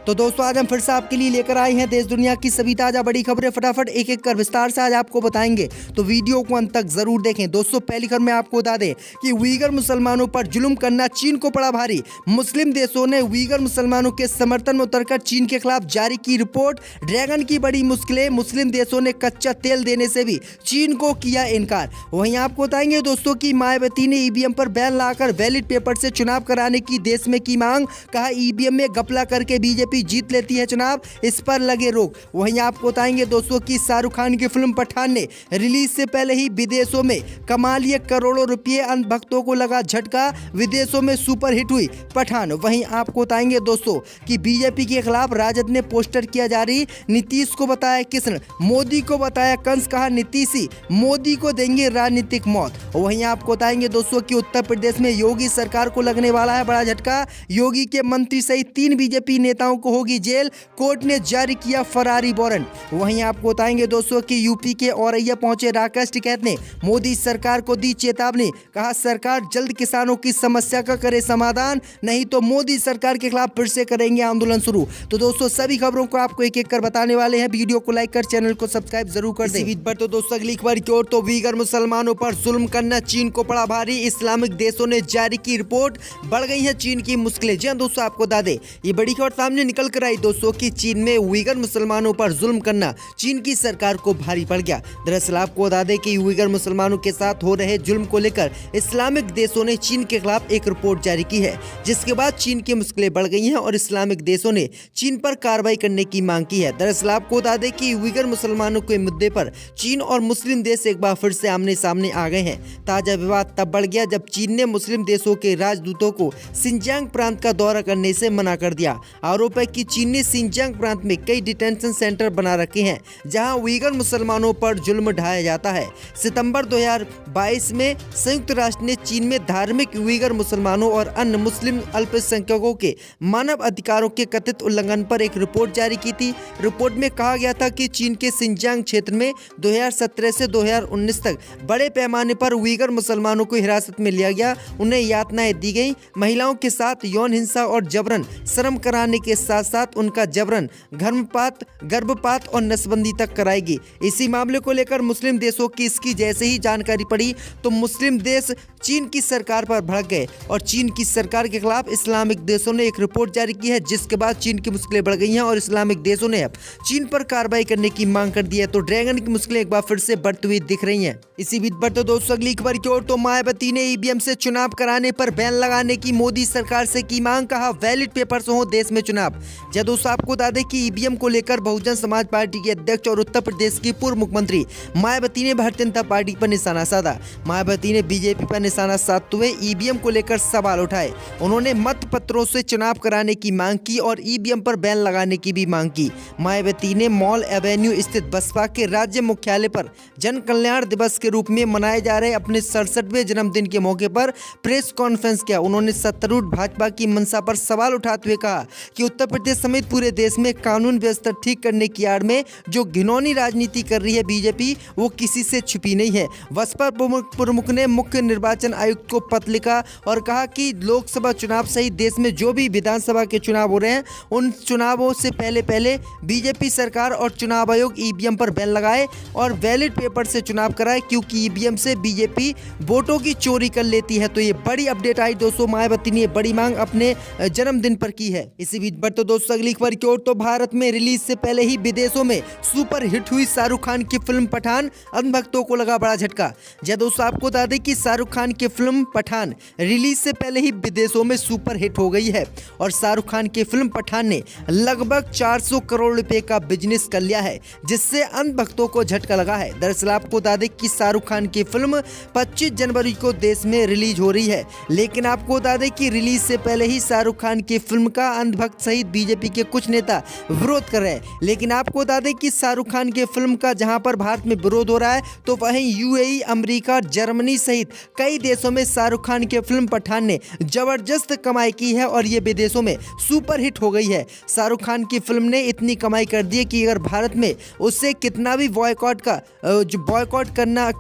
तो दोस्तों आज हम फिर से आपके लिए लेकर आए हैं देश दुनिया की सभी ताजा बड़ी खबरें। फटाफट एक एक कर विस्तार से आज आपको बताएंगे, तो वीडियो को अंत तक जरूर देखें। दोस्तों पहली खबर में आपको बता दें कि उइगर मुसलमानों पर जुल्म करना चीन को पड़ा भारी। मुस्लिम देशों ने उइगर मुसलमानों के समर्थन में उतरकर चीन के खिलाफ जारी की रिपोर्ट। ड्रैगन की बड़ी मुश्किलें, मुस्लिम देशों ने कच्चा तेल देने से भी चीन को किया इनकार। वहीं आपको बताएंगे दोस्तों की मायावती ने ईवीएम पर बैन लाकर बैलेट पेपर से चुनाव कराने की देश में की मांग। कहा ईवीएम में घपला करके बीजेपी जीत लेती है चुनाव, इस पर लगे रोक। वहीं आपको बताएंगे दोस्तों की शाहरुख खान की फिल्म पठान ने रिलीज से पहले ही विदेशों में कमा लिए करोड़ों रुपए। अंध भक्तों को लगा झटका, विदेशों में सुपर हिट हुई पठान। वहीं आपको बताएंगे दोस्तों कि बीजेपी के खिलाफ राजद ने पोस्टर किया जारी। नीतीश को बताया कृष्ण, मोदी को बताया कंस। कहा नीतीश ही मोदी को देंगे राजनीतिक मौत। वहीं आपको बताएंगे दोस्तों कि उत्तर प्रदेश में योगी सरकार को लगने वाला है बड़ा झटका। योगी के मंत्री सहित 3 बीजेपी नेताओं को होगी जेल, कोर्ट ने जारी किया फरारी वारंट। वहीं आपको बताएंगे दोस्तों कि यूपी के औरैया पहुंचे राकेश टिकैत ने मोदी सरकार को दी चेतावनी। कहा सरकार जल्द किसानों की समस्या का करे समाधान, नहीं तो मोदी सरकार के खिलाफ फिर से करेंगे आंदोलन शुरू। तो दोस्तों सभी खबरों को आपको एक एक कर बताने वाले हैं। वीडियो को लाइक कर चैनल को सब्सक्राइब जरूर कर दें। पर तो दोस्तों अगली खबर की ओर, तो उइगर मुसलमानों पर जुल्म करना चीन को पड़ा भारी। इस्लामिक देशों ने जारी की रिपोर्ट, बढ़ गई है चीन की मुश्किलें। जी दोस्तों आपको बता दें ये बड़ी खबर सामने निकल कर आई दोस्तों कि चीन में उइगर मुसलमानों पर जुल्म करना चीन की सरकार को भारी पड़ गया। दरअसल आपको बता दें कि उइगर मुसलमानों के साथ हो रहे जुल्म को लेकर इस्लामिक देशों ने चीन के खिलाफ एक रिपोर्ट जारी की है, जिसके बाद चीन की मुश्किलें बढ़ गई हैं और इस्लामिक देशों ने चीन पर कार्रवाई करने की मांग की है। दरअसल आपको बता दें कि उइगर मुसलमानों के मुद्दे पर चीन और मुस्लिम देश एक बार फिर से आमने सामने आ गए हैं। ताजा विवाद तब बढ़ गया जब चीन ने मुस्लिम देशों के राजदूतों को सिंजियांग प्रांत का दौरा करने से मना कर दिया। आरोप है कि चीन ने सिंजियांग प्रांत में कई डिटेंशन सेंटर बना रखे हैं जहां उइगर मुसलमानों पर जुल्म ढाया जाता है। सितंबर 2022 में संयुक्त राष्ट्र ने चीन में धार्मिक उइगर मुसलमानों और अन्य मुस्लिम अल्पसंख्यकों के मानव अधिकारों के कथित उल्लंघन पर एक रिपोर्ट जारी की थी। रिपोर्ट में कहा गया था कि चीन के सिंजियांग क्षेत्र में 2017 से 2019 तक बड़े पैमाने पर उइगर मुसलमानों को हिरासत में लिया गया, उन्हें यातनाएं दी गई, महिलाओं के साथ यौन हिंसा और जबरन श्रम कराने के साथ साथ उनका जबरन गर्भपात और नसबंदी तक कराएगी। इसी मामले को लेकर मुस्लिम देशों की इसकी जैसे ही जानकारी पड़ी तो मुस्लिम देश चीन की सरकार पर भड़क गए और चीन की सरकार के खिलाफ इस्लामिक देशों ने एक रिपोर्ट जारी की है, जिसके बाद चीन की मुश्किलें बढ़ गई हैं और इस्लामिक देशों ने अब चीन पर कार्रवाई करने की मांग कर दी है। तो ड्रैगन की मुश्किलें एक बार फिर से बढ़ती हुई दिख रही हैं। इसी बीच पर तो दोस्तों अगली खबर की ओर, तो मायावती ने ईवीएम से चुनाव कराने पर बैन लगाने की मोदी सरकार से की मांग। कहा वैलिड पेपर से हो देश में चुनाव। जब दोस्तों आपको बता दें कि ईवीएम को लेकर बहुजन समाज पार्टी के अध्यक्ष और उत्तर प्रदेश की पूर्व मुख्यमंत्री मायावती ने भारतीय जनता पार्टी पर निशाना साधा। मायावती ने बीजेपी पर निशाना साधते हुए ईवीएम को लेकर सवाल उठाए। उन्होंने मत पत्रों से चुनाव कराने की मांग की और ईवीएम पर बैन लगाने की भी मांग की। मायावती ने मॉल एवेन्यू स्थित बसपा के राज्य मुख्यालय पर जन कल्याण दिवस के रूप में मनाए जा रहे अपने 67वें जन्मदिन के मौके पर प्रेस कॉन्फ्रेंस किया। उन्होंने सत्तारूढ़ भाजपा की मंशा पर सवाल उठाते हुए कहा कि उत्तर प्रदेश समेत पूरे देश में कानून व्यवस्था ठीक करने की आड़ में जो घिनौनी राजनीति कर रही है बीजेपी, वो किसी से छुपी नहीं है। बसपा प्रमुख ने मुख्य निर्वाचन आयुक्त को पत्र लिखा और कहा कि लोकसभा चुनाव सहित देश में जो भी विधानसभा के चुनाव हो रहे हैं उन चुनावों से पहले बीजेपी सरकार और चुनाव आयोग ईवीएम पर बैन लगाए और वैलिड पेपर से चुनाव कराए, क्योंकि ईवीएम से बीजेपी वोटों की चोरी कर लेती है। तो ये बड़ी अपडेट आई दोस्तों, मायावती ने बड़ी मांग अपने जन्मदिन पर की है। इसी बीच पर तो दोस्तों अगली खबर की ओर, तो भारत में रिलीज से पहले ही विदेशों में सुपर हिट हुई शाहरुख खान की फिल्म पठान, अंध भक्तों को लगा बड़ा झटका। जब दोस्तों आपको बता दें कि शाहरुख खान की फिल्म पठान रिलीज से पहले ही विदेशों में सुपर हिट हो गई है और शाहरुख खान की फिल्म पठान ने लगभग 400 करोड़ रुपए का बिजनेस कर लिया है, जिससे अंध भक्तों को झटका लगा है। दरअसल आपको बता दें कि शाहरुख खान की फिल्म 25 जनवरी को देश में रिलीज हो रही है, लेकिन आपको बता दें कि रिलीज से पहले ही शाहरुख खान की फिल्म का अंध भक्त सहित बीजेपी के कुछ नेता विरोध कर रहे हैं। लेकिन आपको बता दें कि शाहरुख खान की फिल्म का जहां पर भारत में विरोध हो रहा है, तो वहीं यूएई, अमेरिका, जर्मनी सहित कई देशों में शाहरुख खान की फिल्म पठान ने जबरदस्त कमाई की है और ये विदेशों में सुपर हिट हो गई है। शाहरुख खान की फिल्म ने इतनी कमाई कर दी है कि अगर भारत में उससे कितना भी बॉयकॉट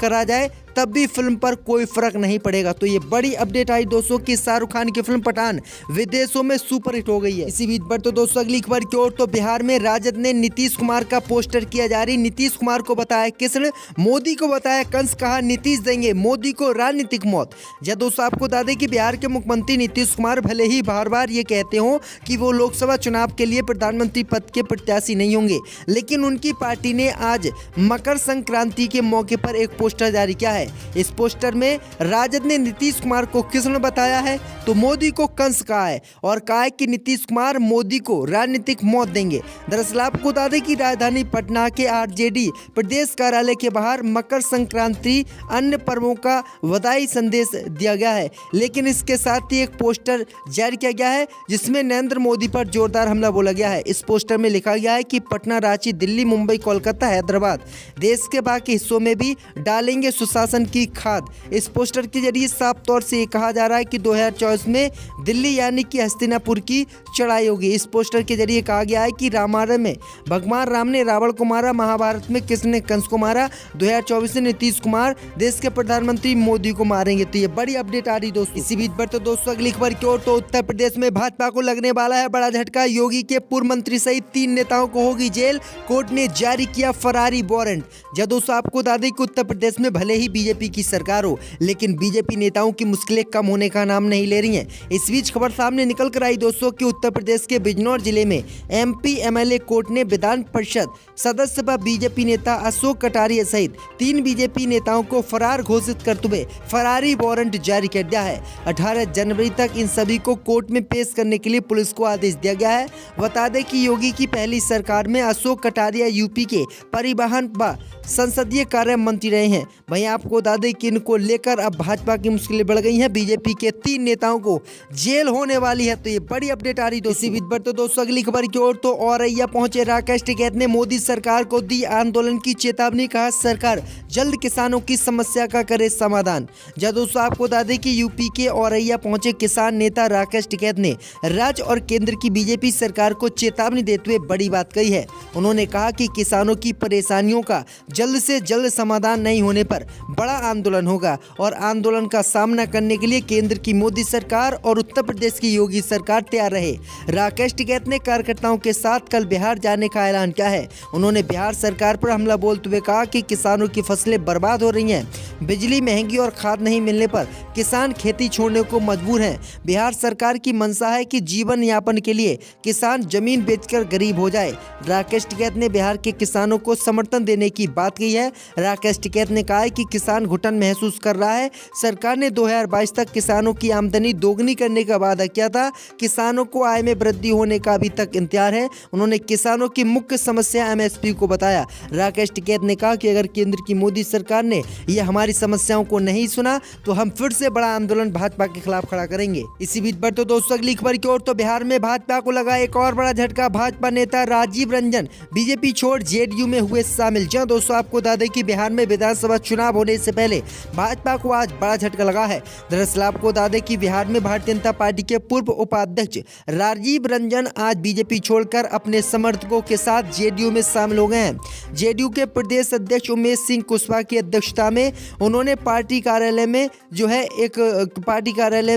करा जाए तब भी फिल्म पर कोई फर्क नहीं पड़ेगा। तो ये बड़ी अपडेट आई दोस्तों कि शाहरुख खान की फिल्म पठान विदेशों में सुपरहिट हो गई है। इसी बीच पर तो दोस्तों अगली खबर की ओर, तो बिहार में राजद ने नीतीश कुमार का पोस्टर किया जारी। नीतीश कुमार को बताया कृष्ण, मोदी को बताया कंस, कहा नीतीश देंगे मोदी को राजनीतिक मौत। जब दोस्तों आपको बता दें कि बिहार के मुख्यमंत्री नीतीश कुमार भले ही बार बार ये कहते हो कि वो लोकसभा चुनाव के लिए प्रधानमंत्री पद के प्रत्याशी नहीं होंगे, लेकिन उनकी पार्टी ने आज मकर संक्रांति के मौके पर एक पोस्टर जारी किया है। इस पोस्टर में राजद ने नीतीश कुमार को कृष्ण बताया है तो मोदी को कंस कहा है और कहा है कि नीतीश कुमार मोदी को राजनीतिक मौत देंगे। दरअसल आपको बता दें कि राजधानी पटना के आरजेडी प्रदेश कार्यालय के बाहर मकर संक्रांति अन्य पर्वों का बधाई संदेश दिया गया है, लेकिन इसके साथ ही एक पोस्टर जारी किया गया है जिसमें नरेंद्र मोदी पर जोरदार हमला बोला गया है। इस पोस्टर में लिखा गया है कि पटना, रांची, दिल्ली, मुंबई, कोलकाता, हैदराबाद, देश के बाकी हिस्सों में भी डालेंगे सुशासन की खाद। इस पोस्टर के जरिए साफ तौर से ये कहा जा रहा है कि 2024 में दिल्ली यानी कि हस्तिनापुर की चढ़ाई होगी। इस पोस्टर के जरिए कहा गया है कि रामायण में भगवान राम ने रावण को मारा, महाभारत में कृष्ण ने कंस को मारा, 2024 में नीतीश कुमार देश के प्रधानमंत्री मोदी को मारेंगे। तो ये बड़ी अपडेट आ रही दोस्तों। इसी बीच पर तो दोस्तों अगली खबर की ओर, तो उत्तर प्रदेश में भाजपा को लगने वाला है बड़ा झटका। योगी के पूर्व मंत्री सहित 3 नेताओं को होगी जेल, कोर्ट ने जारी किया फरारी वारंट। जब दोस्तों आपको बता दें कि उत्तर प्रदेश में भले ही बीजेपी की सरकार हो, लेकिन बीजेपी नेताओं की मुश्किलें कम होने का नाम नहीं ले रही हैं। इस बीच खबर सामने निकल कर आई दोस्तों कि उत्तर प्रदेश के बिजनौर जिले में एमपी एमएलए कोर्ट ने विधान परिषद सदस्य व बीजेपी नेता अशोक कटारिया सहित 3 बीजेपी नेताओं को फरार घोषित करते हुए फरारी वारंट जारी कर दिया है। 18 जनवरी तक इन सभी को कोर्ट में पेश करने के लिए पुलिस को आदेश दिया गया है। बता दें कि योगी की पहली सरकार में अशोक कटारिया यूपी के परिवहन व संसदीय कार्य मंत्री रहे हैं। वहीं आपको बता दें कि इनको लेकर अब भाजपा की मुश्किलें बढ़ गई हैं। बीजेपी के 3 नेताओं को जेल होने वाली है। तो ये बड़ी अपडेट आ रही दोस्तों। इसी बीच पर तो दोस्तों अगली खबर की ओर, तो औरैया पहुंचे राकेश टिकैत ने मोदी सरकार को दी आंदोलन की चेतावनी। कहा सरकार जल्द किसानों की समस्या का करे समाधान। जब दोस्तों आपको बता दें कि यूपी के औरैया पहुंचे किसान नेता राकेश टिकैत ने राज्य और केंद्र की बीजेपी सरकार को चेतावनी देते हुए बड़ी बात कही है। उन्होंने कहा कि किसानों की परेशानियों का जल्द से जल्द समाधान नहीं होने पर बड़ा आंदोलन होगा और आंदोलन का सामना करने के लिए केंद्र की मोदी सरकार और उत्तर प्रदेश की योगी सरकार तैयार रहे। राकेश टिकैत ने कार्यकर्ताओं के साथ कल बिहार जाने का ऐलान किया है। उन्होंने बिहार सरकार पर हमला बोलते हुए कहा कि किसानों की फसलें बर्बाद हो रही हैं, बिजली महंगी और खाद नहीं मिलने पर किसान खेती छोड़ने को मजबूर हैं। बिहार सरकार की मंशा है कि जीवन यापन के लिए किसान जमीन बेचकर गरीब हो जाए। राकेश टिकैत ने बिहार के किसानों को समर्थन देने की बात की है। राकेश टिकैत ने कहा है कि किसान घुटन महसूस कर रहा है। सरकार ने 2022 तक किसानों की आमदनी दोगुनी करने का वादा किया था। किसानों को आय में वृद्धि होने का अभी तक इंतजार है। उन्होंने किसानों की मुख्य समस्या एमएसपी को बताया। राकेश टिकैत ने कहा कि अगर केंद्र की मोदी सरकार ने यह हमारी समस्याओं को नहीं सुना तो हम फिर से बड़ा आंदोलन भाजपा के खिलाफ खड़ा करेंगे। इसी बीच पर तो दोस्तों अगली खबर की ओर, तो बिहार में भाजपा को लगा एक और बड़ा झटका। भाजपा नेता राजीव रंजन बीजेपी छोड़ जेडीयू में हुए शामिल। जहां दोस्तों आपको बता दें कि बिहार में विधानसभा चुनाव होने से पहले भाजपा को आज बड़ा झटका लगा है। दरअसल आपको बता दें कि बिहार में भारतीय जनता पार्टी के पूर्व उपाध्यक्ष राजीव रंजन आज बीजेपी छोड़कर अपने समर्थकों के साथ जेडीयू में शामिल हो गए हैं। जेडीयू के प्रदेश अध्यक्ष उमेश सिंह कुशवाहा की अध्यक्षता में उन्होंने पार्टी कार्यालय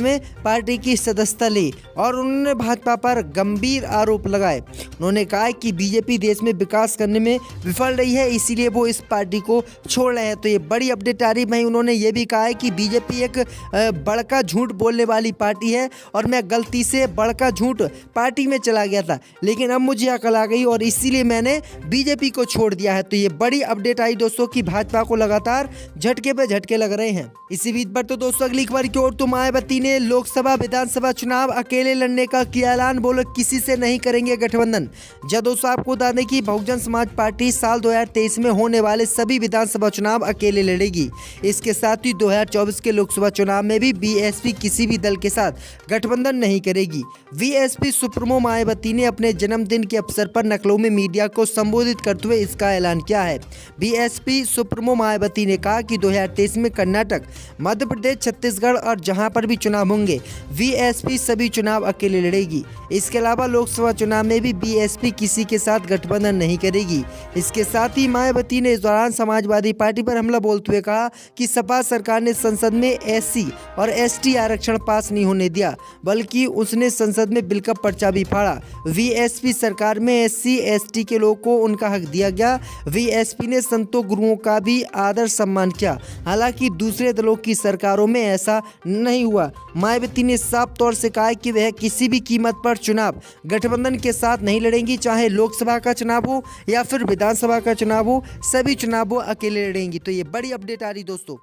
में पार्टी की सदस्यता ली और उन्होंने भाजपा पर गंभीर आरोप लगाए। उन्होंने कहा कि बीजेपी देश में विकास करने में विफल रही है, इसीलिए वो इस पार्टी को छोड़ रहे हैं। तो ये बड़ी अपडेट आ रही है। उन्होंने ये भी कहा है कि बीजेपी एक बड़का झूठ बोलने वाली पार्टी है और मैं गलती से बड़का झूठ पार्टी में चला गया था, लेकिन अब मुझे अकल आ गई और इसीलिए मैंने बीजेपी को छोड़ दिया है। तो ये बड़ी अपडेट आई दोस्तों कि भाजपा को लगातार झटके पे झटके लग रहे हैं। इसी बीच पर तो दोस्तों अगली खबर की ओर, तो मायावती ने लोकसभा विधानसभा चुनाव अकेले लड़ने का किया ऐलान। बोलो किसी से नहीं करेंगे गठबंधन। जब दोस्तों आपको बता दें कि बहुजन समाज पार्टी साल 2023 में होने वाले सभी विधानसभा चुनाव अकेले लड़ेगी। इसके साथ ही 2024 के लोकसभा चुनाव में भी बीएसपी किसी भी दल के साथ गठबंधन नहीं करेगी। बीएसपी सुप्रीमो मायावती ने अपने जन्मदिन के अवसर पर लखनऊ में मीडिया को संबोधित करते हुए इसका ऐलान किया है। बीएसपी सुप्रीमो मायावती ने कहा कि 2023 में कर्नाटक, मध्य प्रदेश, छत्तीसगढ़ और जहां पर भी चुनाव होंगे बीएसपी सभी चुनाव अकेले लड़ेगी। इसके अलावा लोकसभा चुनाव में भी बीएसपी किसी के साथ गठबंधन नहीं करेगी। इसके साथ ही मायावती ने इस दौरान समाजवादी पार्टी पर हमला बोलते हुए कहा कहा कि सपा सरकार ने संसद में एससी और एसटी आरक्षण पास नहीं होने दिया, बल्कि उसने संसद में बिल का पर्चा भी फाड़ा। वीएसपी सरकार में एससी एसटी के लोगों को उनका हक दिया गया। वीएसपी ने संतों गुरुओं का भी आदर सम्मान किया। हालांकि दूसरे दलों की सरकारों में ऐसा नहीं हुआ। मायावती ने साफ तौर से कहा कि वह किसी भी कीमत पर चुनाव गठबंधन के साथ नहीं लड़ेंगी, चाहे लोकसभा का चुनाव हो या फिर विधानसभा का चुनाव हो, सभी चुनाव वो अकेले लड़ेंगी। तो ये बड़ी अपडेट आ रही दोस्तों।